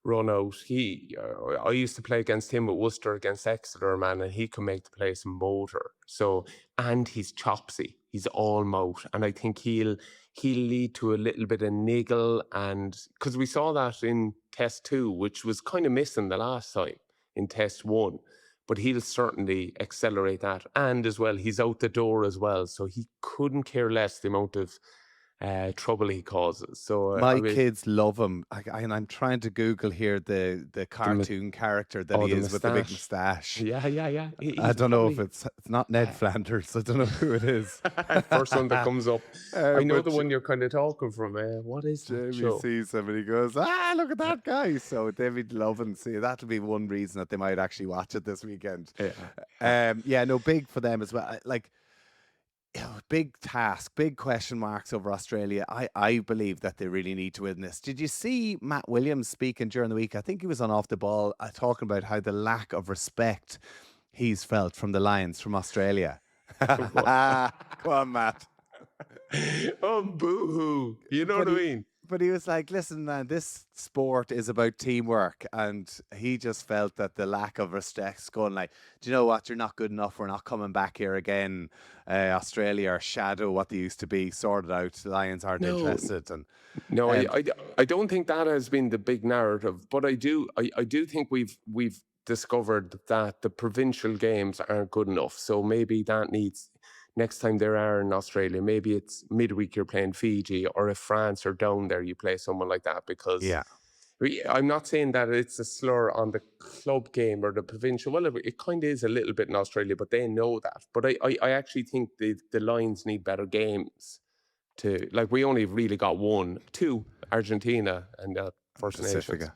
run out. I used to play against him at Worcester against Exeter, man, and he can make the place motor. So, and he's chopsy. He's all mouth, and I think he'll lead to a little bit of niggle, and because we saw that in Test 2, which was kind of missing the last time in Test 1, but he'll certainly accelerate that, and as well, he's out the door as well, so he couldn't care less the amount of trouble he causes. So my kids love him. And I'm trying to Google here the cartoon character that he is with the big moustache. Yeah. I don't know if it's not Ned Flanders. I don't know who it is. First one that comes up. I know the one you're kind of talking from. What is that? Jamie sees him and he goes, look at that guy. So David Lovin, see, that'll be one reason that they might actually watch it this weekend. Big for them as well. Like, big task, big question marks over Australia. I believe that they really need to win this. Did you see Matt Williams speaking during the week? I think he was on Off the Ball talking about how the lack of respect he's felt from the Lions from Australia. Come on, Matt. Oh, boo-hoo. You know what I mean? but he was like, listen, man, this sport is about teamwork. And he just felt that the lack of respect, going like, do you know what? You're not good enough. We're not coming back here again. Australia are shadow what they used to be, sorted out. The Lions aren't interested. And no, I don't think that has been the big narrative, but I do think we've discovered that the provincial games aren't good enough. So maybe that needs, next time there are in Australia, maybe it's midweek you're playing Fiji, or if France are down there, you play someone like that. Because I'm not saying that it's a slur on the club game or the provincial. Well, it kind of is a little bit in Australia, but they know that. But I actually think the Lions need better games. Like, we only really got 2, Argentina and First Nations.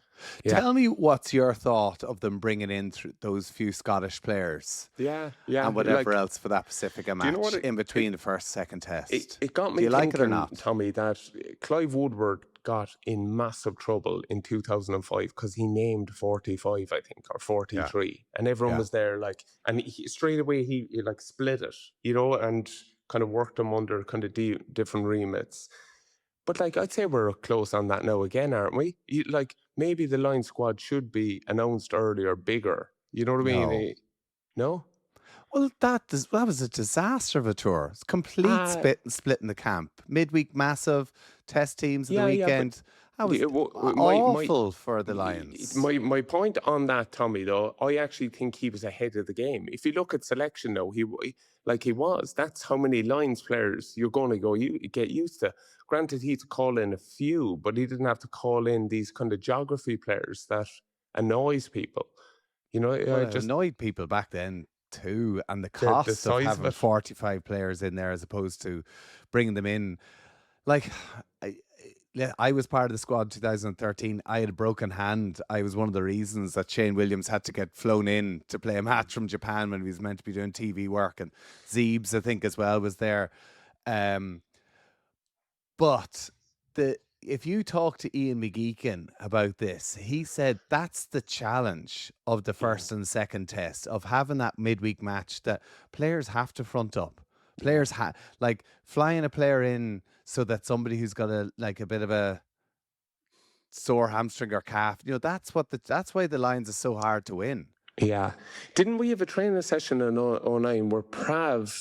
Yeah. Tell me, what's your thought of them bringing in those few Scottish players? Yeah. And whatever else for that Pacifica match, you know in between the first, second test. It got me Do you thinking, like it or not? Tommy, that Clive Woodward got in massive trouble in 2005 because he named 45, I think, or 43. And everyone was there, like, and straight away he like split it, and kind of worked them under kind of different remits. But like, I'd say we're close on that now again, aren't we? Like, maybe the line squad should be announced earlier, bigger. You know what I mean? No? Well, that was a disaster of a tour. It's complete split in the camp. Midweek massive, test teams in the weekend. That was awful for the Lions. My point on that, Tommy, though, I actually think he was ahead of the game. If you look at selection, though, he was. That's how many Lions players you're going to get used to. Granted, he had to call in a few, but he didn't have to call in these kind of geography players that annoys people. It annoyed people back then too, and the cost of having 45 players in there as opposed to bringing them in. Like, I was part of the squad in 2013. I had a broken hand. I was one of the reasons that Shane Williams had to get flown in to play a match from Japan when he was meant to be doing TV work, and Zeebs, I think, as well, was there. But if you talk to Ian McGeechan about this, he said that's the challenge of the first and second test, of having that midweek match, that players have to front up. Players like flying a player in so that somebody who's got a bit of a sore hamstring or calf, that's why the Lions are so hard to win. Yeah. Didn't we have a training session in 09 where Prav,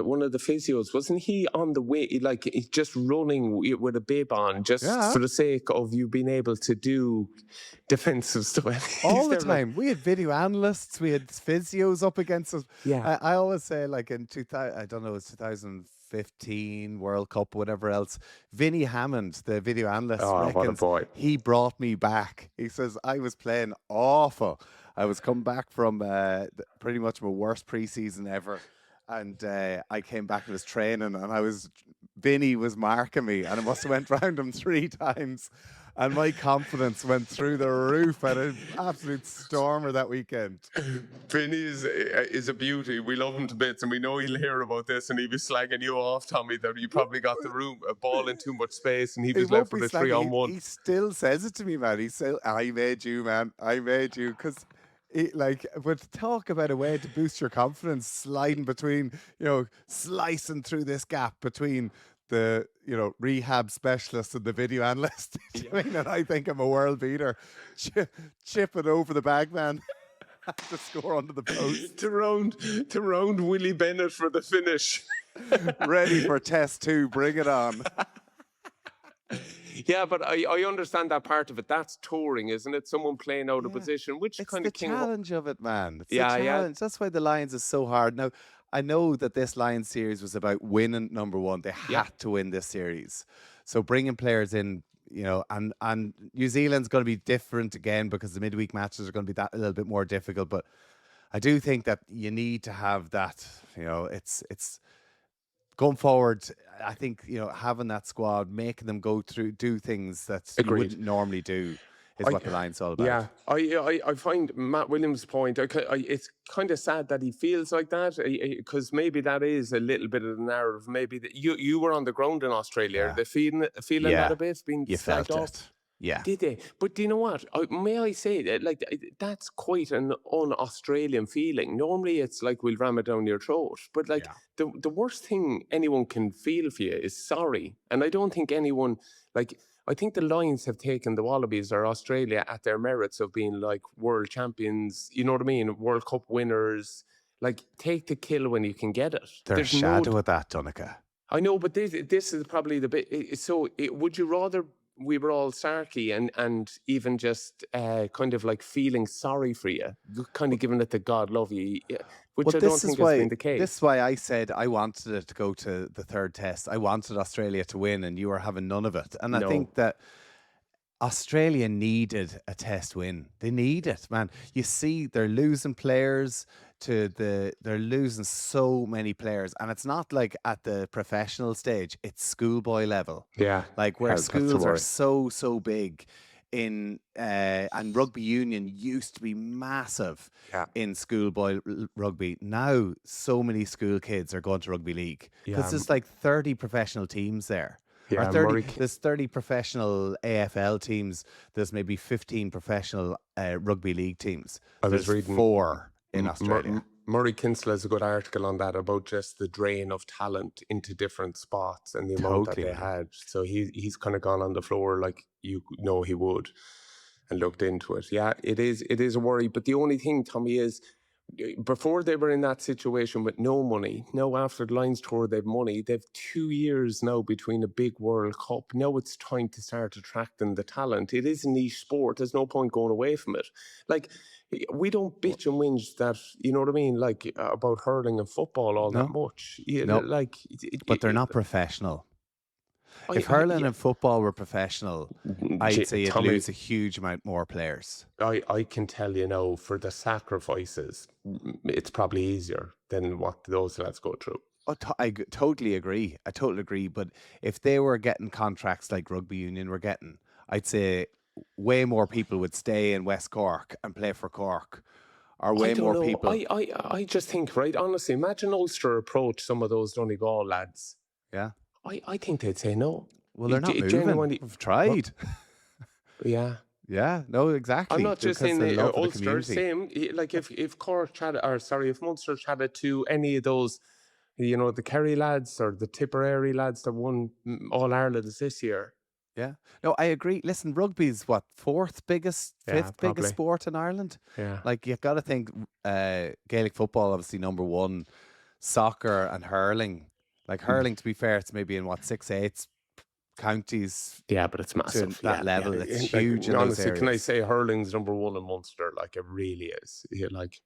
one of the physios, wasn't he on the way, like just running with a bib on, just for the sake of you being able to do defensive stuff? All the time. We had video analysts, we had physios up against us. Yeah. I always say, like, in 2015 World Cup, whatever else, Vinnie Hammond, the video analyst, what a boy. He brought me back. He says, I was playing awful. I was come back from pretty much my worst preseason ever. And I came back and was training, and Vinny was marking me, and I must have went round him 3 times. And my confidence went through the roof. I had an absolute stormer that weekend. Vinny is a beauty. We love him to bits, and we know he'll hear about this, and he was slagging you off, Tommy, that you probably got a ball in too much space, and he was left with a 3-on-1. He still says it to me, man. He said, I made you, man. I made you. Because... but talk about a way to boost your confidence, sliding between, slicing through this gap between the, rehab specialist and the video analyst. And I think I'm a world beater. Chip it over the bag, man. To score under the post. to round Willie Bennett for the finish. Ready for test 2. Bring it on. Yeah, but I understand that part of it. That's touring, isn't it? Someone playing out of position, which it's kind the of challenge of it, man. It's the challenge. That's why the Lions is so hard. Now, I know that this Lions series was about winning number 1. They had to win this series. So bringing players in, and New Zealand's going to be different again because the midweek matches are going to be a little bit more difficult. But I do think that you need to have that. It's. Going forward, I think, having that squad, making them go through, do things that you wouldn't normally do is what the Lions all about. Yeah, I find Matt Williams' point, it's kind of sad that he feels like that, because maybe that is a little bit of the narrative. Maybe that you were on the ground in Australia. Are they feeling that a bit, being slagged off? Yeah. Did they? But do you know what? May I say that, like, that's quite an un-Australian feeling. Normally, it's like we'll ram it down your throat. But like, the worst thing anyone can feel for you is sorry. And I don't think anyone, like, I think the Lions have taken the Wallabies or Australia at their merits of being like world champions. You know what I mean? World Cup winners. Like, take the kill when you can get it. There's There's shadow no. of that, Donncha. I know, but this is probably the bit. So, would you rather we were all sarky and even just kind of like feeling sorry for you, kind of giving it the God love you, which I don't think has been the case. This is why I said I wanted it to go to the third test. I wanted Australia to win, and you were having none of it. And I think that Australia needed a test win. They need it, man. You see, they're losing players they're losing so many players, and it's not like at the professional stage, it's schoolboy level. Yeah. Like where schools are so big in and rugby union used to be massive in schoolboy rugby. Now so many school kids are going to rugby league because there's like 30 professional teams there. Yeah, there's 30 professional AFL teams. There's maybe 15 professional rugby league teams. There's reading 4 in Australia. Murray Kinsella has a good article on that about just the drain of talent into different spots and the amount that they had. So he's kind of gone on the floor like you know he would and looked into it. Yeah, it is a worry. But the only thing, Tommy, is before they were in that situation with no money, now after the Lions tour they've money, they've 2 years now between a big World Cup. Now it's time to start attracting the talent. It is a niche sport. There's no point going away from it. Like, we don't bitch and whinge that, you know what I mean, like about hurling and football all that much. Like, but they're not professional. If hurling and football were professional, I'd say you'd lose a huge amount more players. I can tell you now, for the sacrifices, it's probably easier than what those lads go through. I totally agree. I totally agree. But if they were getting contracts like rugby union were getting, I'd say way more people would stay in West Cork and play for Cork. Or way more people. I just think, right, honestly, imagine Ulster approach some of those Donegal lads. Yeah. I think they'd say no. Well, they're not moving. We've tried. Yeah. Yeah, no, exactly. I'm not just saying the Ulster, same. Like if Cork chatted, or sorry, if Munster chatted to any of those, you know, the Kerry lads or the Tipperary lads that won All Ireland this year. Yeah. No, I agree. Listen, rugby's what, fifth biggest sport in Ireland? Yeah. Like, you've got to think Gaelic football, obviously, number one, soccer and hurling. Like, hurling, to be fair, it's maybe in 6/8 counties. Yeah, but it's massive. That level, it's huge. Like, honestly, can I say hurling's number one in Munster? Like, it really is. Yeah, like,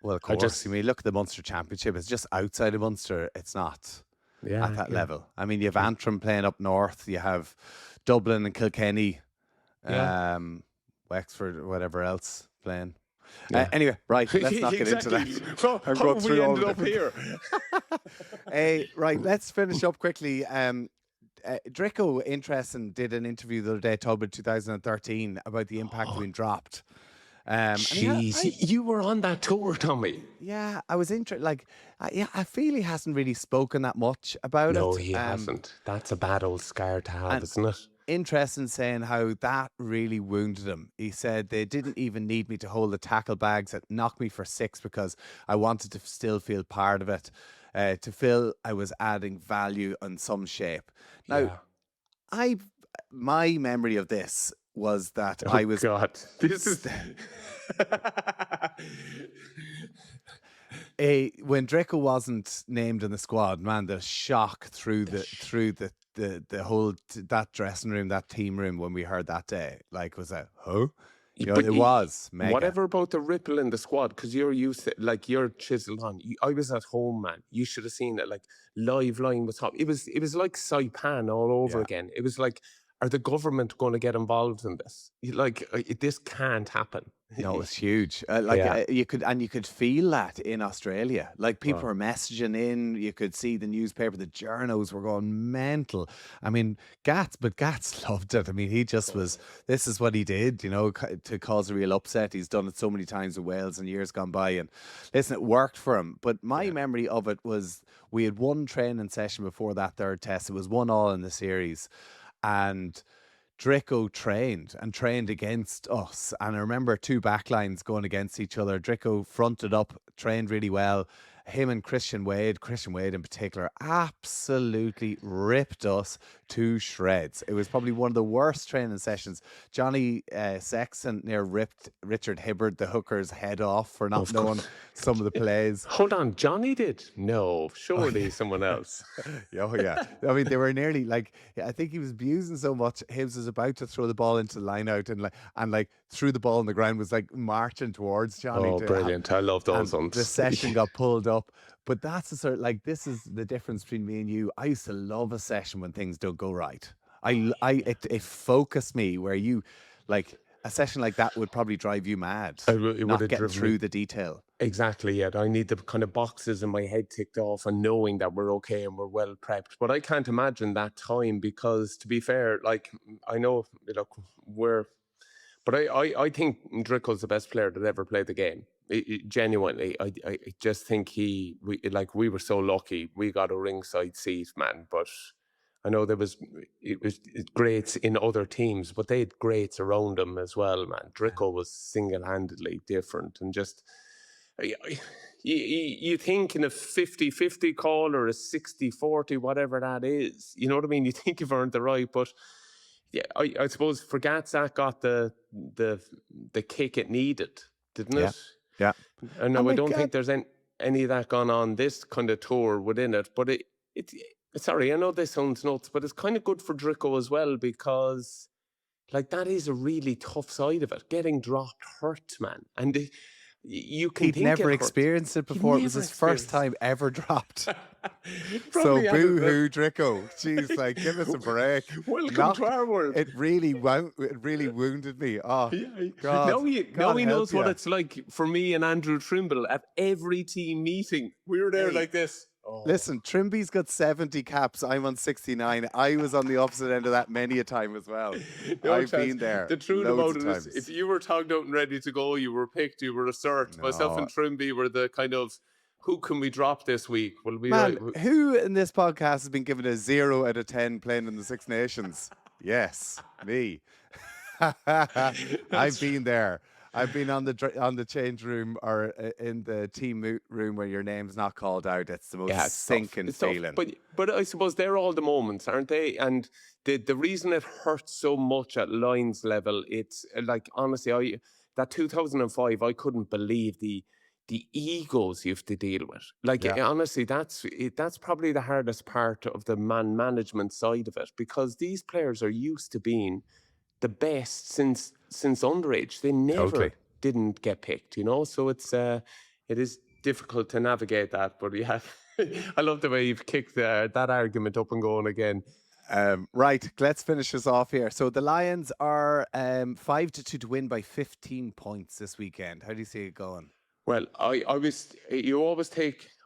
well, of course. I mean, look at the Munster Championship. It's just outside of Munster. It's not at that level. I mean, you have Antrim playing up north. You have Dublin and Kilkenny, Wexford, whatever else playing. Anyway, right, let's not get into that. So, how we ended up here? Right, let's finish up quickly. Drico, interesting, did an interview the other day, October 2013, about the impact of being dropped. Jeez, you were on that tour, Tommy. Yeah, I was interested. Like, I feel he hasn't really spoken that much about it. No, he hasn't. That's a bad old scar to have, isn't it? Interesting, saying how that really wounded him. He said they didn't even need me to hold the tackle bags that knocked me for 6 because I wanted to still feel part of it, to feel I was adding value in some shape. Now, my memory of this was that I was... God, this is... when Drico wasn't named in the squad, man, the shock through the whole that dressing room, that team room when we heard that day, like, was that, You know, it was mega. Whatever about the ripple in the squad, because you're used to, like, you're chiseled on. I was at home, man. You should have seen it. Like, live line was top. It was like Saipan all over again. It was like, are the government going to get involved in this? Like, this can't happen. No, it's huge. You could feel that in Australia. Like, people were messaging in. You could see the newspaper, the journos were going mental. I mean, Gats loved it. I mean, he just was. This is what he did, you know, to cause a real upset. He's done it so many times with Wales in years gone by, and listen, it worked for him. But my memory of it was we had one training session before that third test. It was 1-1 in the series, and Drico trained against us. And I remember two backlines going against each other. Drico fronted up, trained really well. Him and Christian Wade in particular, absolutely ripped us to shreds. It was probably one of the worst training sessions. Johnny Sexton near ripped Richard Hibbard, the hooker's head off for not knowing some of the plays. Hold on, Johnny did? No, surely someone else. Oh, yeah. I mean, they were nearly like, I think he was abusing so much. Hibbs was about to throw the ball into the line out and threw the ball on the ground, was like marching towards Johnny. Oh, brilliant. I love those ones. The session got pulled up. But that's the sort of, like, this is the difference between me and you. I used to love a session when things don't go right. It focused me, where you, like, a session like that would probably drive you mad. Not getting through the detail. Exactly, yeah. I need the kind of boxes in my head ticked off and knowing that we're okay and we're well prepped. But I can't imagine that time because, to be fair, like, I know, look, but I think Drickle's the best player that ever played the game. Genuinely, I just think we were so lucky we got a ringside seat, man. But I know it was greats in other teams, but they had greats around them as well, man. Drickle was single-handedly different, and just you think in a 50-50 call or a 60-40, whatever that is, you know what I mean? You think you've earned the right, but yeah, I suppose for Gatsak got the kick it needed, didn't it? Yeah. And I don't think there's any of that gone on this kind of tour within it. But sorry, I know this sounds nuts, but it's kind of good for Drico as well, because like that is a really tough side of it. Getting dropped hurts, man. And you can He'd never experienced it before. It was his first time ever dropped. So boo-hoo, Drico. Jeez, like, give us a break. Welcome to our world. It really wounded me. Oh, yeah. God. Now he knows what it's like for me and Andrew Trimble at every team meeting. We were there like this. Oh. Listen, Trimby's got 70 caps. I'm on 69. I was on the opposite end of that many a time as well. I've been there. The truth about it is, if you were togged out and ready to go, you were picked, you were a cert. Myself and Trimby were the kind of, who can we drop this week? Who in this podcast has been given a 0 out of 10 playing in the Six Nations? Yes, me. I've been there. I've been on the change room or in the team room where your name's not called out. It's the most sinking feeling. But I suppose they're all the moments, aren't they? And the reason it hurts so much at Lions level, it's like, honestly, that 2005, I couldn't believe the egos you have to deal with. Like, honestly, that's probably the hardest part of the man management side of it, because these players are used to being the best since underage. They never didn't get picked, you know? So it is difficult to navigate that. But yeah, I love the way you've kicked that argument up and going again. Right, let's finish this off here. So the Lions are 5-2 to win by 15 points this weekend. How do you see it going? Well, I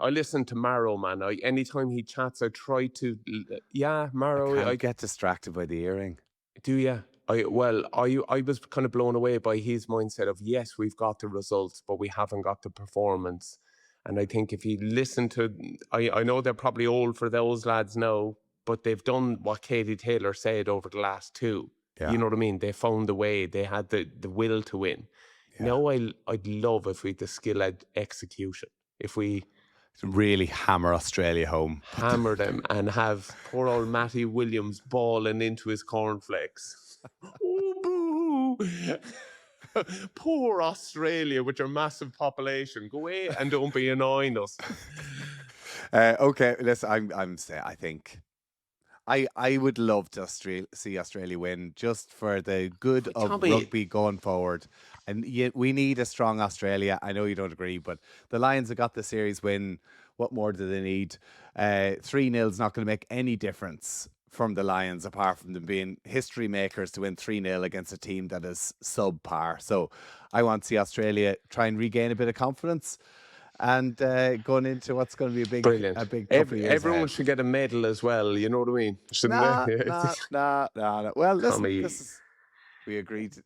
listen to Marrow, man. Anytime he chats, I try to, Marrow. I get distracted by the earring. Do you? I was kind of blown away by his mindset of, yes, we've got the results, but we haven't got the performance. And I think if you listen to, I know they're probably old for those lads now, but they've done what Katie Taylor said over the last two. Yeah. You know what I mean? They found the way. They had the will to win. Yeah. Now I'd love if we had the skill at execution. If we really hammer Australia home. Hammer them and have poor old Matty Williams balling into his cornflakes. Oh, boo! Poor Australia with your massive population. Go away and don't be annoying us. Okay, listen, I think I would love to see Australia win, just for the good of rugby going forward. And we need a strong Australia. I know you don't agree, but the Lions have got the series win. What more do they need? 3-0 is not going to make any difference from the Lions, apart from them being history makers to win 3-0 against a team that is subpar. So I want to see Australia try and regain a bit of confidence, and going into what's going to be a big couple of years everyone ahead. Should get a medal as well, you know what I mean? Shouldn't they? Nah. Well, listen, we agreed.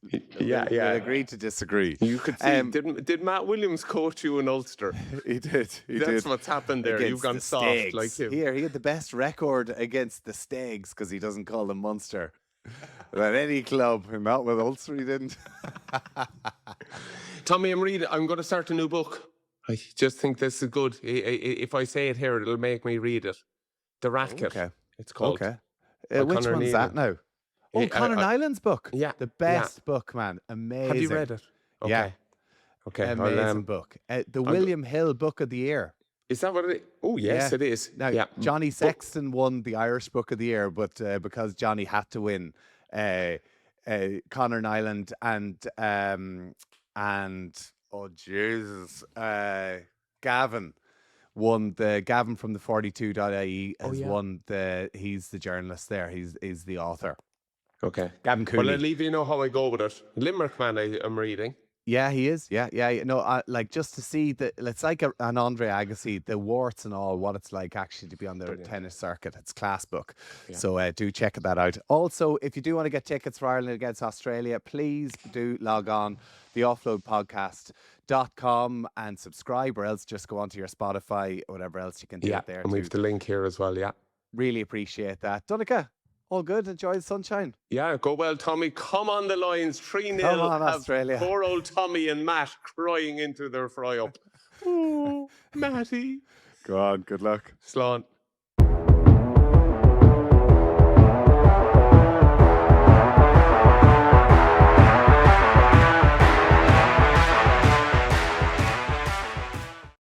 We agreed to disagree. You could see. Did Matt Williams coach you in Ulster? He did. That's what's happened there. You've gone soft Stags. like him. He had the best record against the Stags, because he doesn't call them Munster. At any club, not with Ulster, he didn't. Tommy, I'm going to start a new book. I just think this is good. If I say it here, it'll make me read it. The Racket. Okay. It's called. Okay. by Which Conor one's that Nealon. now? Oh, Conor Nyland's book. Yeah, The best book, man. Amazing. Have you read it? Okay. Yeah. Okay. Amazing book. The William Hill Book of the Year. Is that what it is? Oh, yes, Yeah. it is. Now, yeah. Johnny Sexton won the Irish Book of the Year, but because Johnny had to win, Conor Nyland and oh Jesus, Gavin won Gavin from the 42.ie has won he's the journalist there. He's the author. Okay. Gavin Cooley. Well, I'll leave you know how I go with it. Limerick Man, I'm reading. Yeah, he is. Yeah. No, like just to see it's like an Andre Agassi, the warts and all, what it's like actually to be on the tennis circuit. It's class book. Yeah. So do check that out. Also, if you do want to get tickets for Ireland against Australia, please do log on theoffloadpodcast.com and subscribe, or else just go onto your Spotify or whatever else you can do it there. And we've the link here as well, yeah. Really appreciate that. Donncha, all good? Enjoy the sunshine. Yeah, go well, Tommy. Come on the lines. 3-0. Come on, Australia. Poor old Tommy and Matt crying into their fry-up. Oh, Matty. Go on. Good luck. Slán.